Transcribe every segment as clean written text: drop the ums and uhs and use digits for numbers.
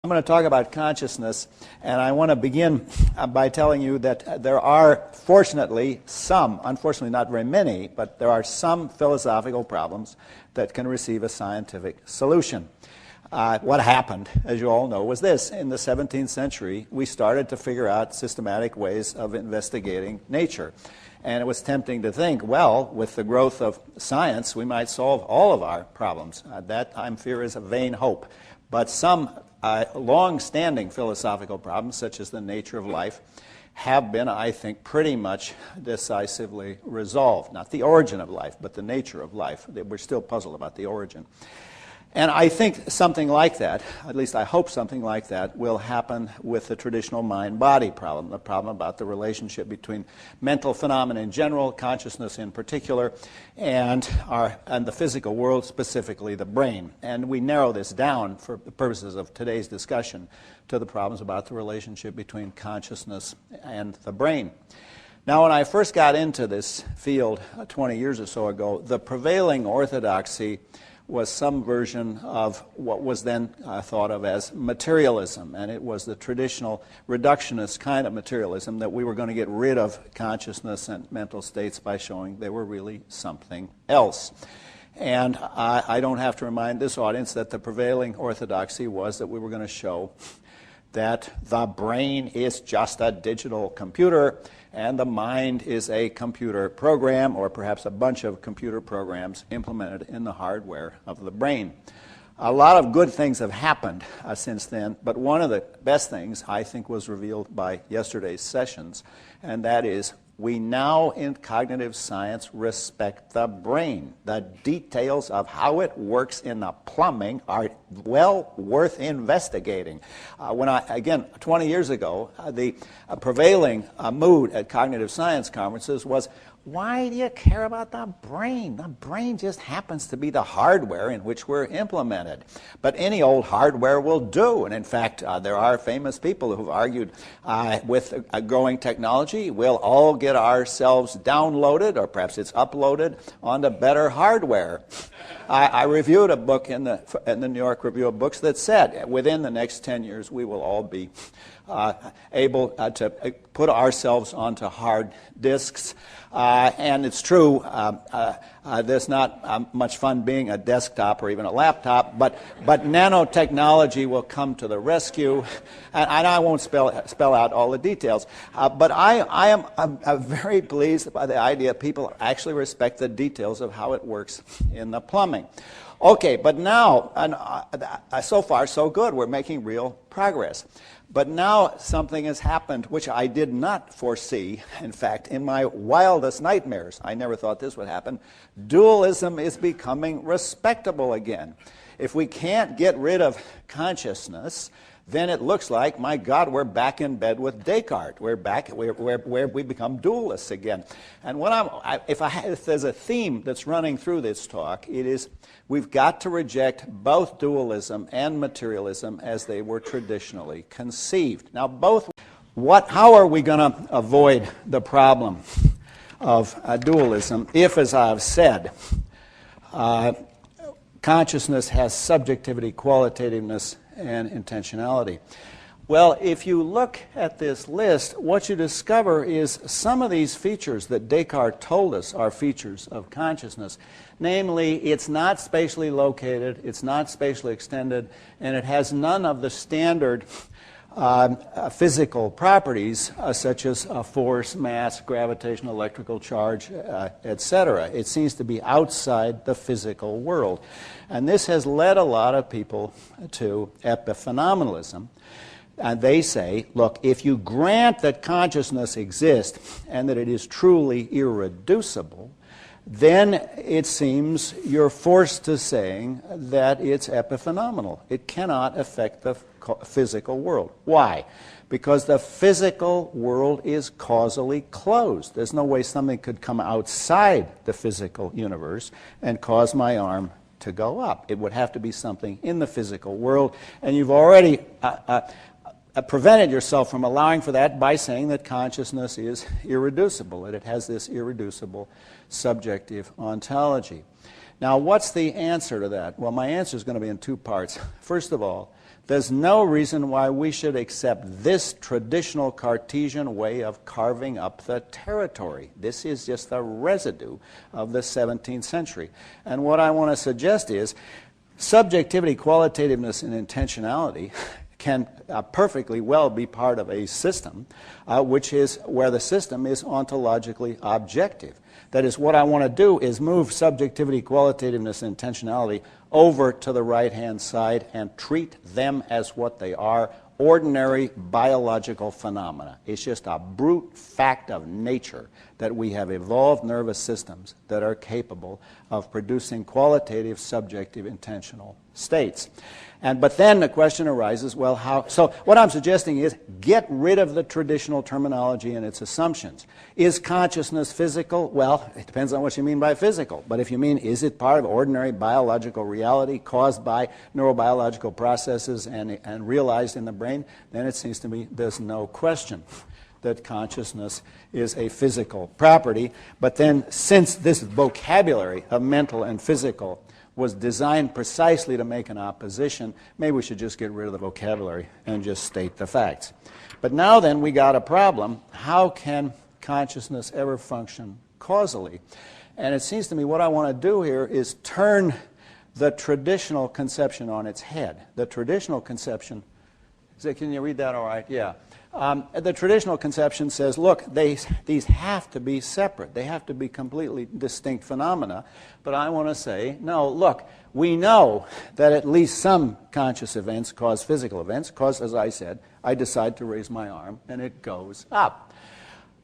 I'm going to talk about consciousness, and I want to begin by telling you that there are, fortunately, some, unfortunately not very many, but there are some philosophical problems that can receive a scientific solution. What happened, as you all know, was this. In the 17th century, we started to figure out systematic ways of investigating nature. And it was tempting to think, well, with the growth of science, we might solve all of our problems. That, I fear, is a vain hope. But some long-standing philosophical problems, such as the nature of life, have been, I think, pretty much decisively resolved. Not the origin of life, but the nature of life. We're still puzzled about the origin. And I think something like that, at least I hope something like that, will happen with the traditional mind-body problem, the problem about the relationship between mental phenomena in general, consciousness in particular, and the physical world, specifically the brain. And we narrow this down for the purposes of today's discussion to the problems about the relationship between consciousness and the brain. Now, when I first got into this field 20 years or so ago, the prevailing orthodoxy was some version of what was then thought of as materialism. And it was the traditional reductionist kind of materialism that we were going to get rid of consciousness and mental states by showing they were really something else. And I don't have to remind this audience that the prevailing orthodoxy was that we were going to show that the brain is just a digital computer and the mind is a computer program, or perhaps a bunch of computer programs implemented in the hardware of the brain. A lot of good things have happened since then, but one of the best things, I think, was revealed by yesterday's sessions, and that is we now in cognitive science respect the brain. The details of how it works in the plumbing are well worth investigating. Again, 20 years ago, the prevailing mood at cognitive science conferences was, why do you care about the brain? The brain just happens to be the hardware in which we're implemented. But any old hardware will do. And in fact, there are famous people who've argued with growing technology, we'll all get ourselves downloaded, or perhaps it's uploaded, onto better hardware. I reviewed a book in the New York Review of Books that said within the next 10 years we will all be able to put ourselves onto hard disks. And it's true, there's not much fun being a desktop or even a laptop, but nanotechnology will come to the rescue. And I won't spell out all the details. But I am very pleased by the idea people actually respect the details of how it works in the plumbing. Okay, but now, so far so good. We're making real progress. But now something has happened which I did not foresee. In fact, in my wildest nightmares, I never thought this would happen. Dualism is becoming respectable again. If we can't get rid of consciousness, then it looks like, my God, we're back in bed with Descartes. We're back where we become dualists again. And if there's a theme that's running through this talk, it is we've got to reject both dualism and materialism as they were traditionally conceived. Now, how are we going to avoid the problem of dualism if, as I've said, consciousness has subjectivity, qualitativeness, and intentionality? Well, if you look at this list, what you discover is some of these features that Descartes told us are features of consciousness. Namely, it's not spatially located, it's not spatially extended, and it has none of the standard physical properties such as force, mass, gravitational, electrical charge, etc. It seems to be outside the physical world. And this has led a lot of people to epiphenomenalism. And they say, look, if you grant that consciousness exists and that it is truly irreducible, then it seems you're forced to saying that it's epiphenomenal. It cannot affect the physical world. Why? Because the physical world is causally closed. There's no way something could come outside the physical universe and cause my arm to go up. It would have to be something in the physical world, and you've already prevented yourself from allowing for that by saying that consciousness is irreducible, that it has this irreducible subjective ontology. Now, what's the answer to that? Well, my answer is going to be in two parts. First of all, there's no reason why we should accept this traditional Cartesian way of carving up the territory. This is just a residue of the 17th century. And what I want to suggest is subjectivity, qualitativeness, and intentionality can perfectly well be part of a system which is where the system is ontologically objective. That is, what I want to do is move subjectivity, qualitativeness, and intentionality over to the right-hand side and treat them as what they are, ordinary biological phenomena. It's just a brute fact of nature that we have evolved nervous systems that are capable of producing qualitative, subjective, intentional states. But then the question arises, well, how? So what I'm suggesting is get rid of the traditional terminology and its assumptions. Is consciousness physical? Well, it depends on what you mean by physical. But if you mean, is it part of ordinary biological reality caused by neurobiological processes and realized in the brain, then it seems to me there's no question that consciousness is a physical property. But then since this vocabulary of mental and physical was designed precisely to make an opposition, maybe we should just get rid of the vocabulary and just state the facts. But now then we got a problem. How can consciousness ever function causally? And it seems to me what I want to do here is turn the traditional conception on its head. The traditional conception, can you read that all right? Yeah. The traditional conception says, look, these have to be separate. They have to be completely distinct phenomena. But I want to say, no, look, we know that at least some conscious events cause physical events, because, as I said, I decide to raise my arm and it goes up.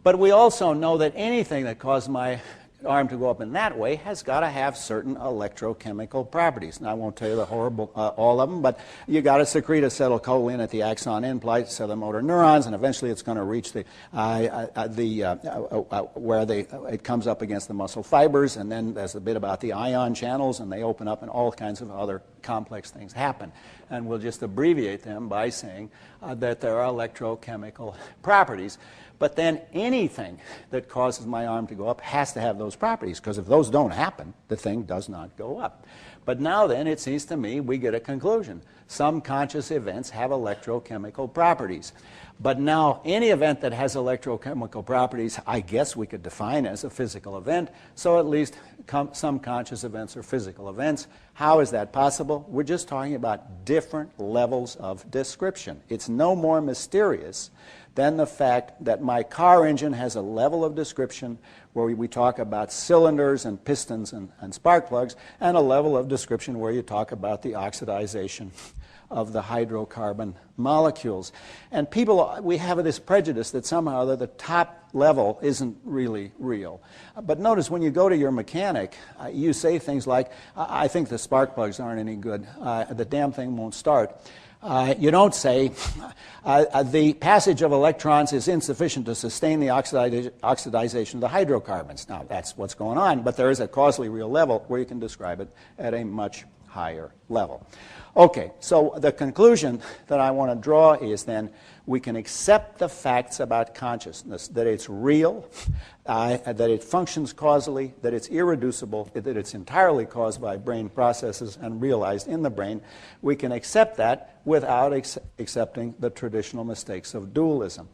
But we also know that anything that causes my arm to go up in that way has got to have certain electrochemical properties. Now, I won't tell you the horrible, all of them, but you got to secrete acetylcholine at the axon end, plates of the motor neurons, and eventually it's going to reach where it comes up against the muscle fibers, and then there's a bit about the ion channels, and they open up, and all kinds of other complex things happen. And we'll just abbreviate them by saying that there are electrochemical properties. But then anything that causes my arm to go up has to have those properties, because if those don't happen, the thing does not go up. But now then, it seems to me, we get a conclusion. Some conscious events have electrochemical properties. But now, any event that has electrochemical properties, I guess we could define as a physical event, so at least some conscious events are physical events. How is that possible? We're just talking about different levels of description. It's no more mysterious than the fact that my car engine has a level of description where we talk about cylinders and pistons and spark plugs, and a level of description where you talk about the oxidization of the hydrocarbon molecules. And people, we have this prejudice that somehow that the top level isn't really real. But notice when you go to your mechanic, you say things like, I think the spark plugs aren't any good. The damn thing won't start. You don't say, the passage of electrons is insufficient to sustain the oxidization of the hydrocarbons. Now, that's what's going on, but there is a causally real level where you can describe it at a much higher level. Okay, so the conclusion that I want to draw is then we can accept the facts about consciousness, that it's real, that it functions causally, that it's irreducible, that it's entirely caused by brain processes and realized in the brain. We can accept that without accepting the traditional mistakes of dualism.